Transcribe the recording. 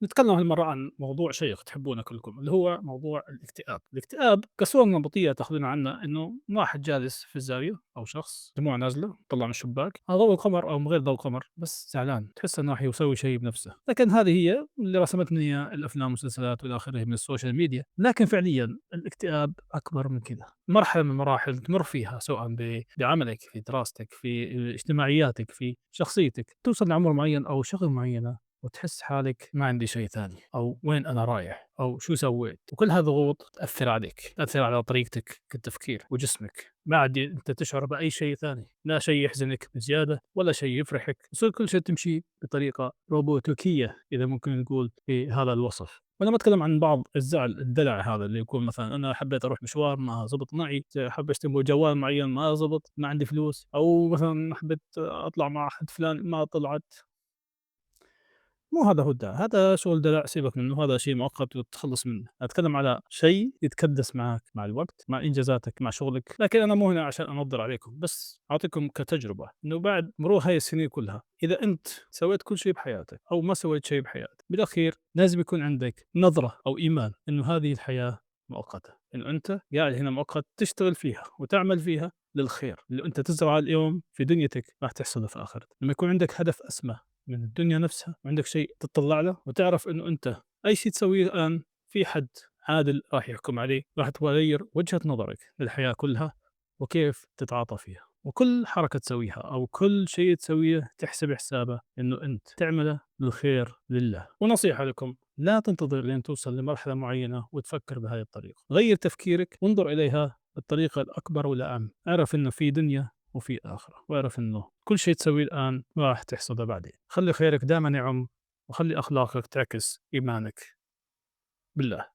نتكلم هالمرة عن موضوع شيق تحبونه كلكم اللي هو موضوع الاكتئاب. الاكتئاب كصورة نمطية تاخذونها عنه انه واحد جالس في الزاوية او شخص دموع نازلة طلع من الشباك على ضوء القمر او من غير ضوء القمر بس زعلان تحس انه راح يسوي شيء بنفسه، لكن هذه هي اللي رسمتنا اياه الافلام والمسلسلات والى اخره من السوشيال ميديا. لكن فعليا الاكتئاب اكبر من كذا، مرحلة من المراحل تمر فيها سواء بعملك في دراستك في اجتماعياتك في شخصيتك، توصل لعمر معين او شغل معينة وتحس حالك ما عندي شيء ثاني أو وين أنا رايح أو شو سويت، وكل هالضغوط تأثر عليك، تأثر على طريقتك في التفكير وجسمك، ما عاد أنت تشعر بأي شيء ثاني، لا شيء يحزنك بزيادة ولا شيء يفرحك، يصير كل شيء تمشي بطريقة روبوتيكية إذا ممكن نقول في هذا الوصف. وأنا ما أتكلم عن بعض الزعل الدلع هذا اللي يكون مثلا أنا حبيت أروح مشوار ما زبط معي، حبيت أشتري جوال معين ما زبط ما عندي فلوس، أو مثلا حبيت أطلع مع أحد فلان ما طلعت. مو هذا هو الداء، هذا شغل دلع سيبك منه، هذا شيء مؤقت وتتخلص منه، أتكلم على شيء يتكدس معك مع الوقت، مع إنجازاتك، مع شغلك، لكن أنا مو هنا عشان أنظر عليكم، بس أعطيكم كتجربة إنه بعد مرور هاي السنين كلها، إذا أنت سويت كل شيء بحياتك أو ما سويت شيء بحياتك، بالأخير لازم يكون عندك نظرة أو إيمان إنه هذه الحياة مؤقتة، إنه أنت قاعد هنا مؤقت تشتغل فيها وتعمل فيها للخير، اللي أنت تزرعه اليوم في دنيتك راح تحصده في آخرتك، لما يكون عندك هدف أسمى من الدنيا نفسها وعندك شيء تتطلع له وتعرف انه انت اي شيء تسويه الان في حد عادل راح يحكم عليه، راح تغير وجهة نظرك للحياة كلها وكيف تتعاطى فيها، وكل حركة تسويها او كل شيء تسويه تحسب حسابه انه انت تعمله للخير لله. ونصيحة لكم، لا تنتظر لين توصل لمرحلة معينة وتفكر بهذه الطريقة، غير تفكيرك وانظر إليها بالطريقة الأكبر والأعم، اعرف إنه في دنيا وفي آخرة، واعرف إنه كل شيء تسويه الآن راح تحصده بعدين. خلي خيرك دائما يعم، وخلي أخلاقك تعكس إيمانك بالله.